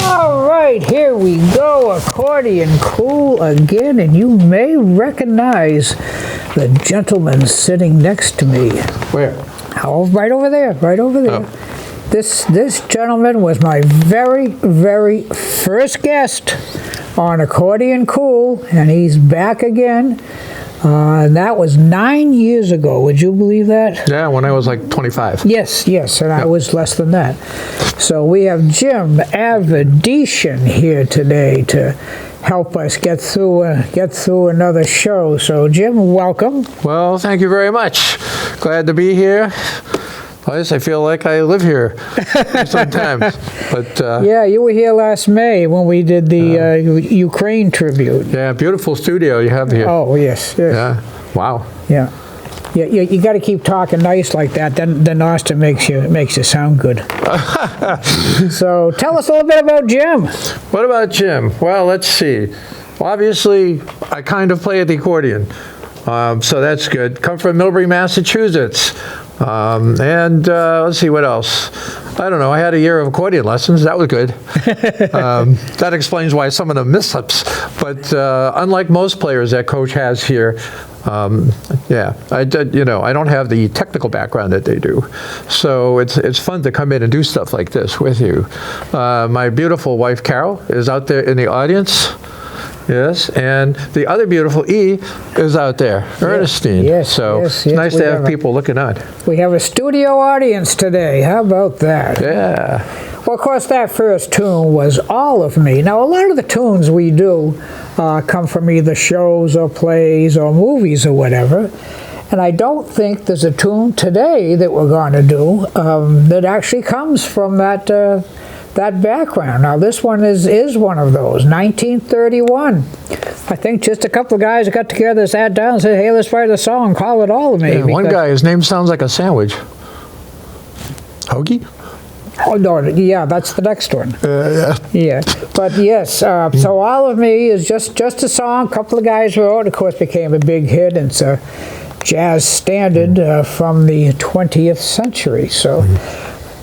All right, here we go, Accordion Cool again, and you may recognize the gentleman sitting next to me. Where? Oh, right over there, right over there. Oh. This gentleman was my very first guest on Accordion Cool, and he's back again. And that was 9 years ago. Would you believe that? Yeah, when I was like 25. Yes, and I was less than that. So we have Jim Avedition here today to help us get through another show. So Jim, welcome. Well, thank you very much. Glad to be here. Plus, I feel like I live here sometimes. But yeah, you were here last May when we did the Ukraine tribute. yeah, beautiful studio you have here. Oh yes. Yeah. Wow. Yeah. Yeah, you got to keep talking nice like that. Then Austin makes you sound good. So tell us a little bit about Jim. What about Jim? Well, let's see. Well, obviously, I kind of play the accordion, so that's good. Come from Millbury, Massachusetts, and let's see what else. I don't know. I had a year of accordion lessons. That was good. That explains why some of the missteps. But unlike most players that Coach has here, yeah, I don't have the technical background that they do. So it's fun to come in and do stuff like this with you. My beautiful wife, Carol, is out there in the audience. Yes, and the other beautiful E is out there, Ernestine. Yes, so yes, it's nice to have people looking on. We have a studio audience today. How about that? Yeah. Well, of course, that first tune was All of Me. Now, a lot of the tunes we do come from either shows or plays or movies or whatever. And I don't think there's a tune today that we're going to do that actually comes from that background. Now, this one is one of those, 1931. I think just a couple of guys got together, sat down, and said, "Hey, let's write a song, call it All of Me." Yeah, one guy, his name sounds like a sandwich. Hoagie? Oh no, yeah, that's the next one. Yeah. Yeah, but yes, so All of Me is just a song a couple of guys wrote. Of course, became a big hit, and it's a jazz standard from the 20th century. So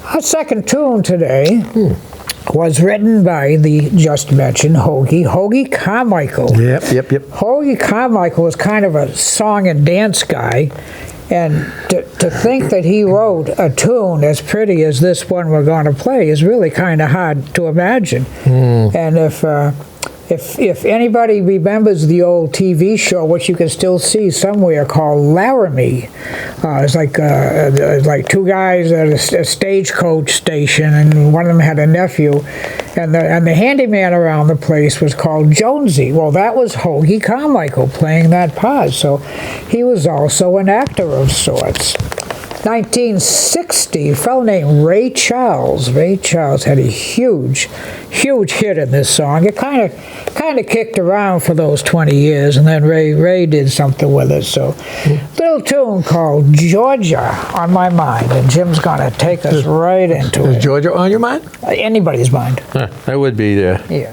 our second tune today was written by the just mentioned Hoagie Carmichael. Yep. Hoagie Carmichael was kind of a song and dance guy. And to think that he wrote a tune as pretty as this one we're going to play is really kind of hard to imagine. And if anybody remembers the old TV show, which you can still see somewhere, called Laramie, it's like two guys at a stagecoach station, and one of them had a nephew, and the handyman around the place was called Jonesy. Well, that was Hoagie Carmichael playing that part, so he was also an actor of sorts. 1960, a fellow named Ray Charles. Ray Charles had a huge hit in this song. It kind of kicked around for those 20 years, and then Ray did something with it. So, little tune called Georgia on my mind, and Jim's gonna take us right into it. Is Georgia on your mind? Anybody's mind. That would be there. Yeah.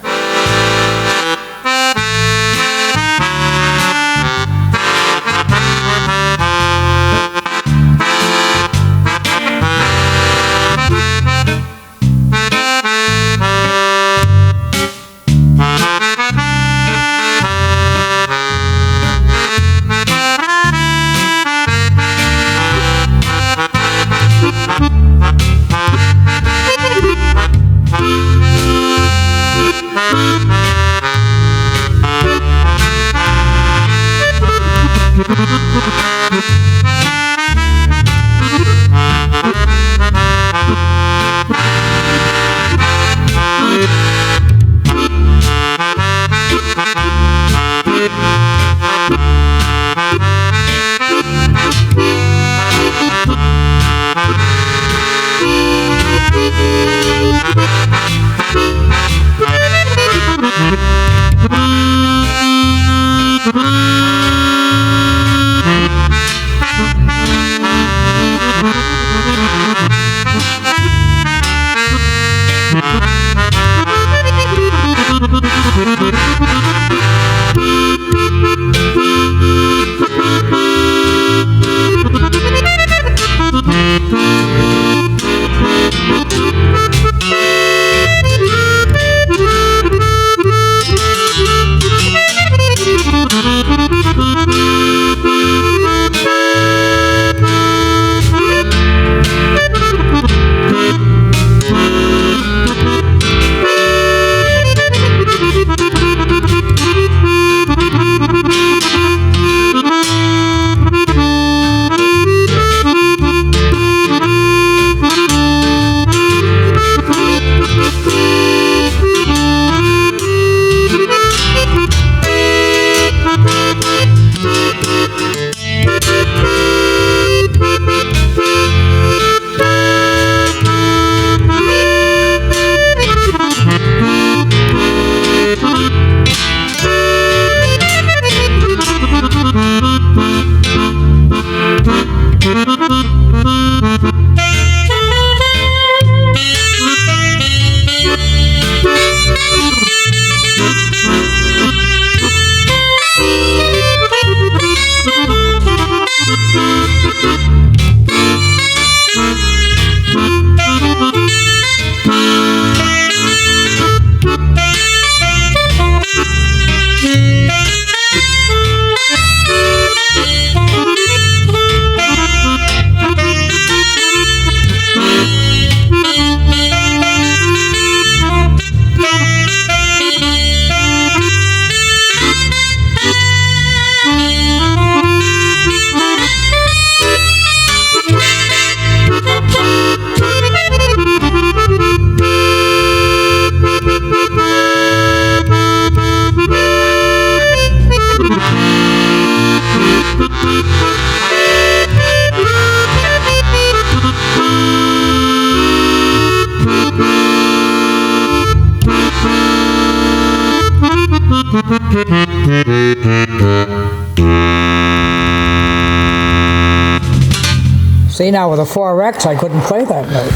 See, now with a 4X, I couldn't play that note.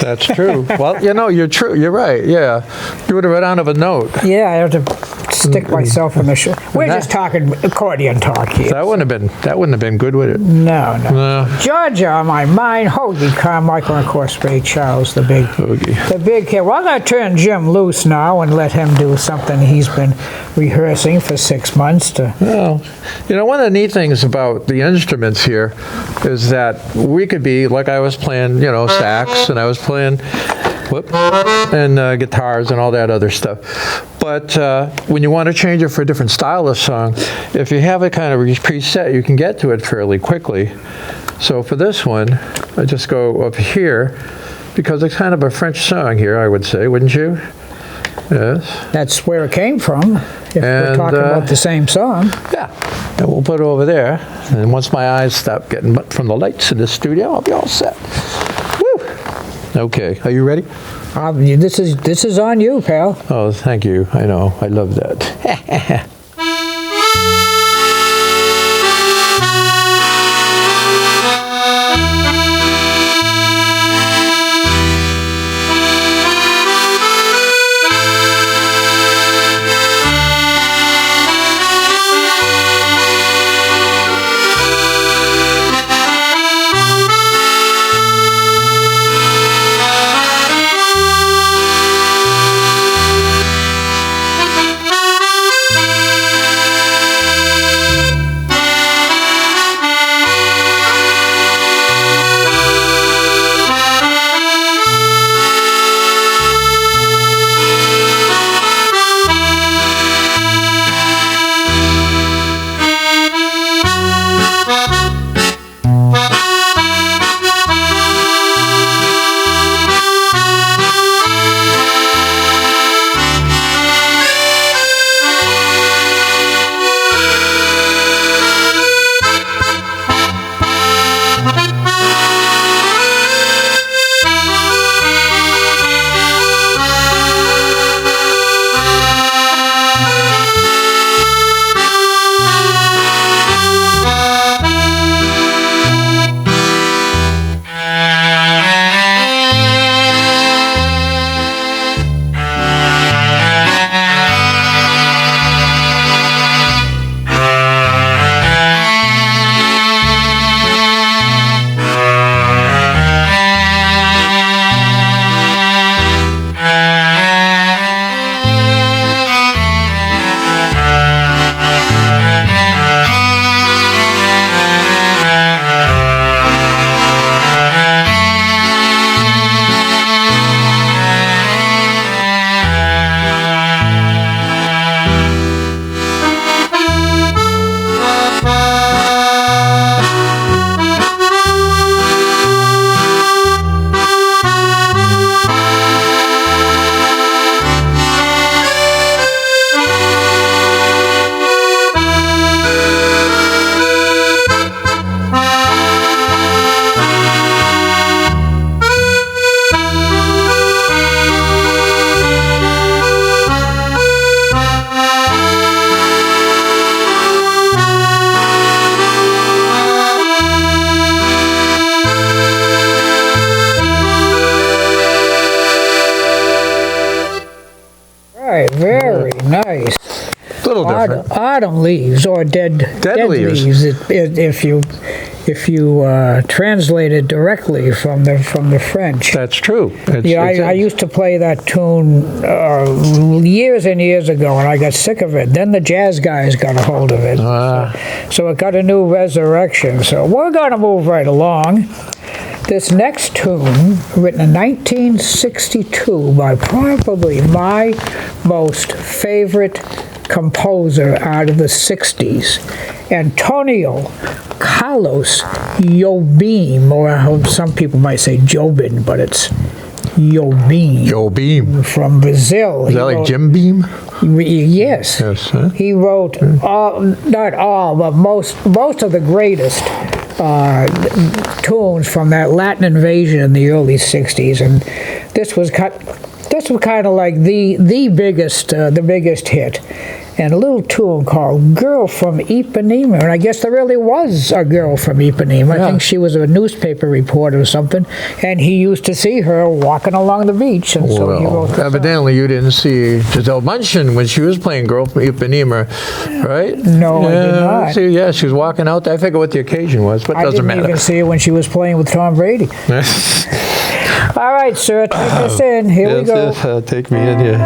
That's true. Well, you're true. You're right. Yeah, you would have run out of a note. Yeah, I have to stick myself in the show. We're just talking accordion talk here. That wouldn't have been good, would it? No. Georgia on my mind. Hoagie, Carmichael, and of course Ray Charles, the big kid. Well, I'm going to turn Jim loose now and let him do something he's been rehearsing for 6 months. Well, one of the neat things about the instruments here is that we could be, like I was playing, sax, and I was playing guitars and all that other stuff. But when you want to change it for a different style of song, if you have it kind of preset, you can get to it fairly quickly. So for this one, I just go up here, because it's kind of a French song here, I would say, wouldn't you? Yes. That's where it came from, if we're talking about the same song. Yeah. And we'll put it over there. And once my eyes stop getting from the lights in the studio, I'll be all set. Woo! Okay. Are you ready? This is on you, pal. Oh, thank you. I know. I love that. Very nice. A little different. Autumn leaves, or dead leaves. If you translate it directly from the French. That's true. I used to play that tune years and years ago, and I got sick of it. Then the jazz guys got a hold of it, so it got a new resurrection. So we're going to move right along. This next tune, written in 1962 by probably my most favorite composer out of the 60s, Antonio Carlos Jobim, or some people might say Jobin, but it's Jobim. Jobim. From Brazil. Is that like Jim Beam? Yes. Yes, huh? He wrote not all, but most of the greatest tunes from that Latin invasion in the early 60s, and this was kind of like the biggest hit. and a little tune called Girl from Ipanema. And I guess there really was a girl from Ipanema. Yeah. I think she was a newspaper reporter or something, and he used to see her walking along the beach, and so he wrote the song. Evidently you didn't see Giselle Bundchen when she was playing Girl from Ipanema, right? No, I did not. See, yeah, she was walking out there. I forget what the occasion was, but it I doesn't didn't matter. even see her when she was playing with Tom Brady. All right, sir, take us in. Here we go. Yes, take me in here.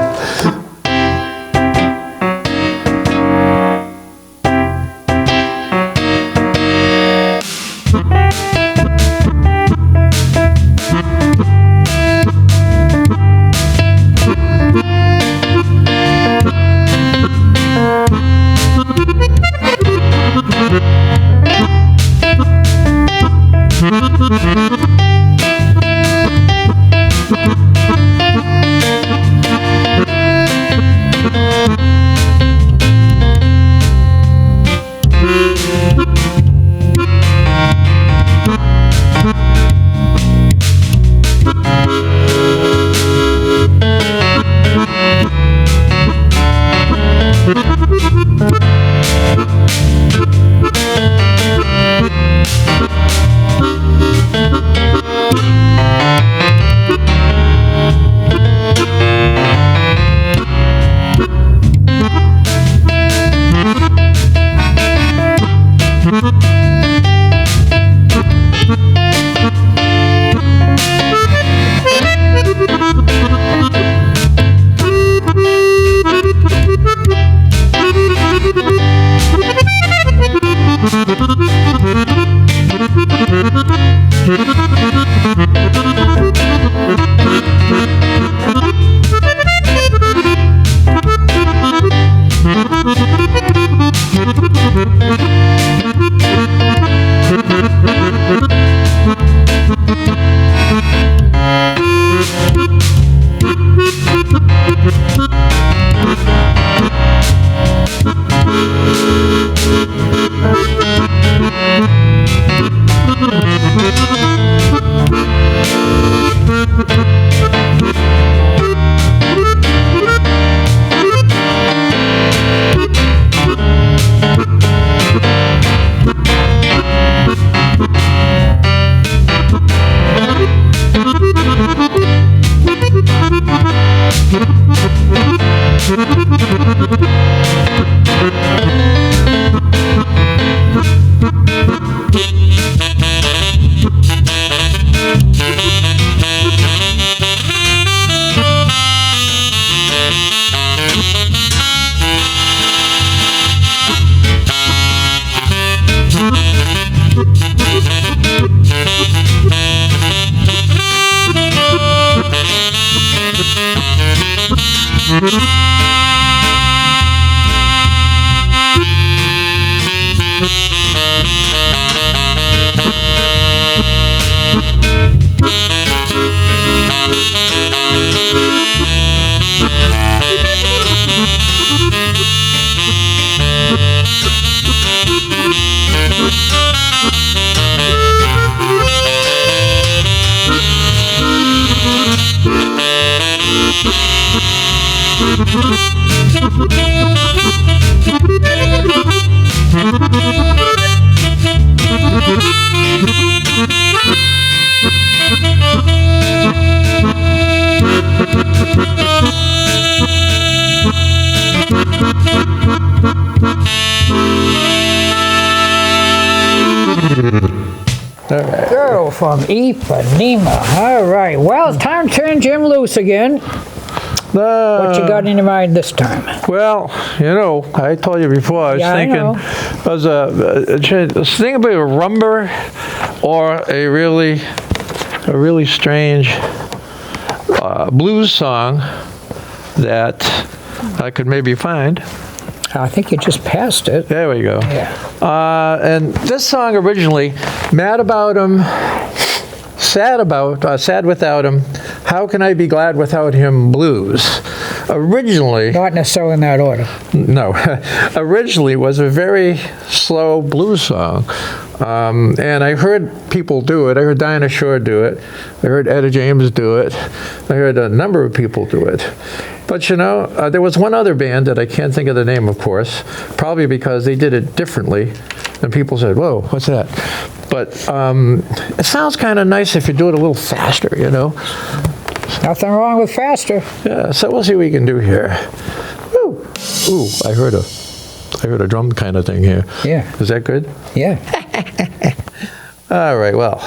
Girl from Ipanema. All right. Well, it's time to turn Jim loose again. What you got in your mind this time? Well, you know, I told you before, I was thinking, I was thinking about a rumba or a really strange blues song that I could maybe find. I think you just passed it. There we go. Yeah. And this song originally, Mad About Him, Sad Without Him, How Can I Be Glad Without Him Blues. Originally... Not necessarily in that order. No. Originally was a very slow blues song. And I heard people do it. I heard Dinah Shore do it. I heard Etta James do it. I heard a number of people do it. But you know, there was one other band that I can't think of the name, of course, probably because they did it differently. And people said, whoa, what's that? But it sounds kind of nice if you do it a little faster, you know? Nothing wrong with faster. Yeah, so we'll see what we can do here. Woo. Ooh, I heard a drum kind of thing here. Yeah. Is that good? Yeah. All right, well.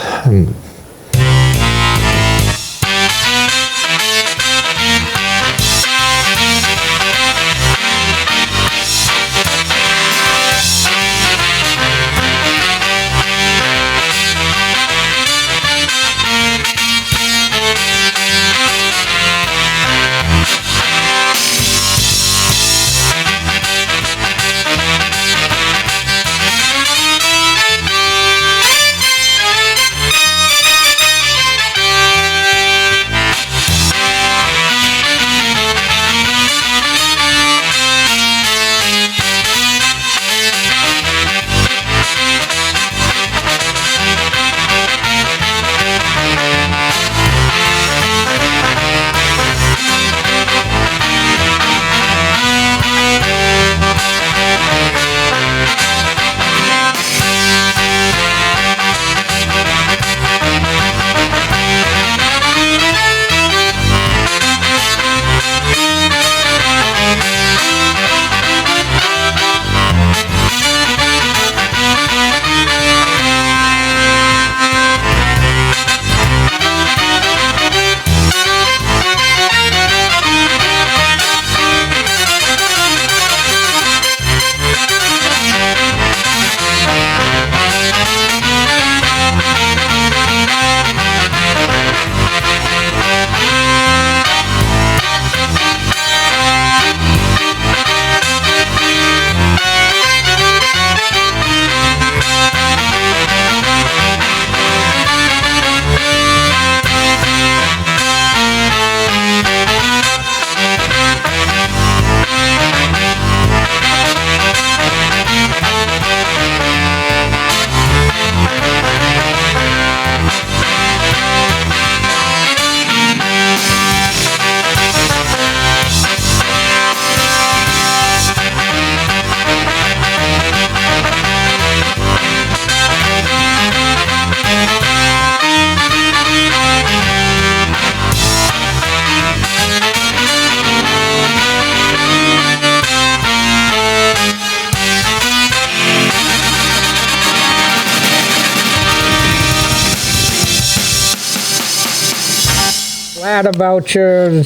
About your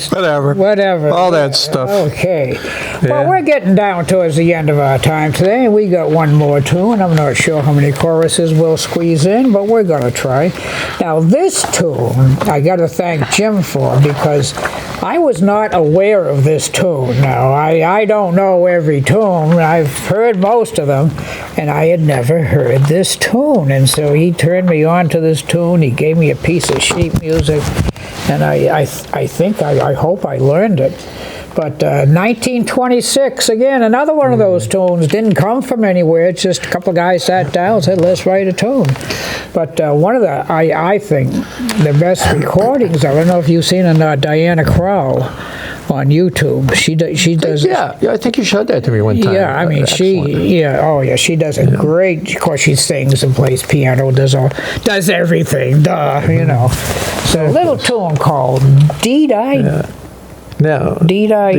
whatever, all that stuff. Okay. Yeah. Well, we're getting down towards the end of our time today. We got one more tune. I'm not sure how many choruses we'll squeeze in, but we're going to try. Now, this tune, I got to thank Jim for, because I was not aware of this tune. Now, I don't know every tune. I've heard most of them, and I had never heard this tune. And so he turned me on to this tune. He gave me a piece of sheet music, and I hope I learned it. But 1926, again, another one of those tunes. Didn't come from anywhere. It's just a couple of guys sat down and said, let's write a tune. But one of the, I think, the best recordings, I don't know if you've seen Diana Krall on YouTube. She does. Yeah, I think you showed that to me one time. Yeah, I mean, she does a great, of course, she sings and plays piano, does everything, you know. So a little tune called Deed I... Yeah. No. Deed I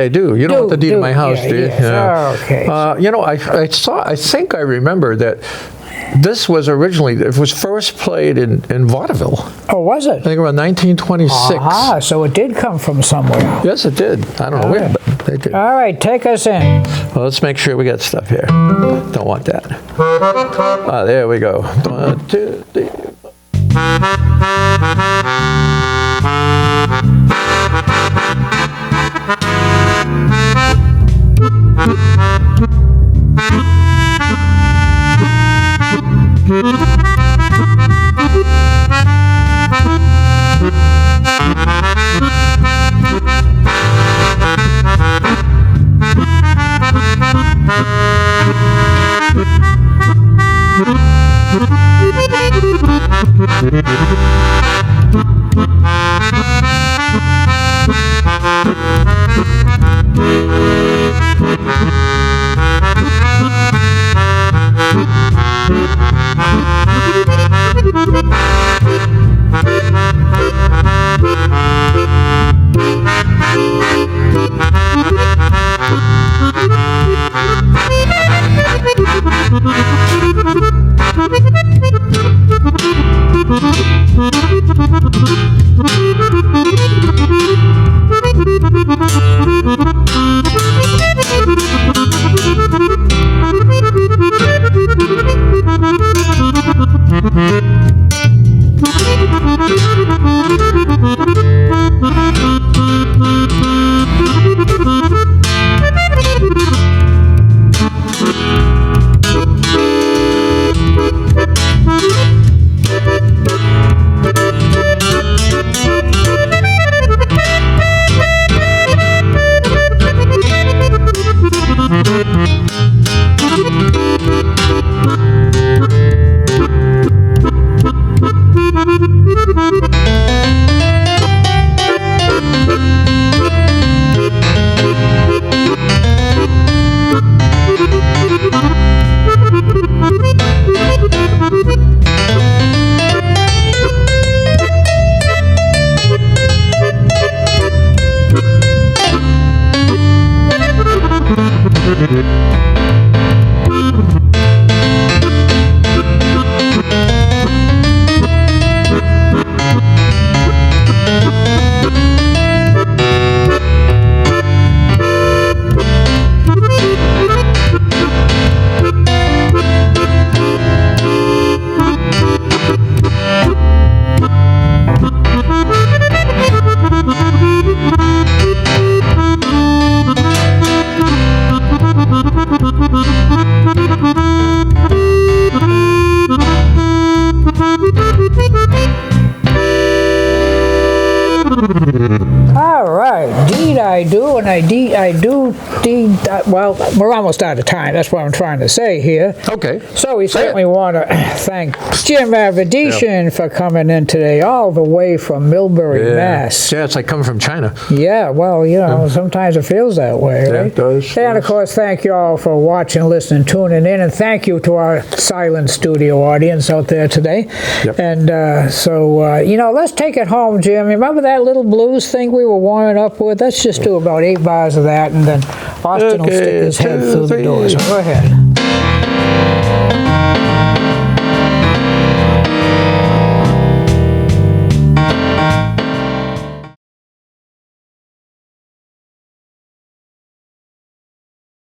do. You don't have to deed my house, do you? Yes. Yeah. Okay. You know, I think I remember that this was originally, it was first played in vaudeville. Oh, was it? I think around 1926. So it did come from somewhere. Yes, it did. I don't know where, but they did. All right, take us in. Well, let's make sure we got stuff here. Don't want that. There we go. 1, 2, 3. All right, deed I do, and I do, well, we're almost out of time. That's what I'm trying to say here. Okay. So we certainly want to thank Jim Avadishan for coming in today, all the way from Millbury, Mass. Yeah, it's like coming from China. Yeah, well, you know, sometimes it feels that way, right? Yeah, it does. And, of course, thank you all for watching, listening, tuning in, and thank you to our silent studio audience out there today. Yep. And so, you know, let's take it home, Jim. Remember that little blues thing we were warming up with? Let's just do about 8 bars of that, and then Austin will stick his head through the door. So go ahead.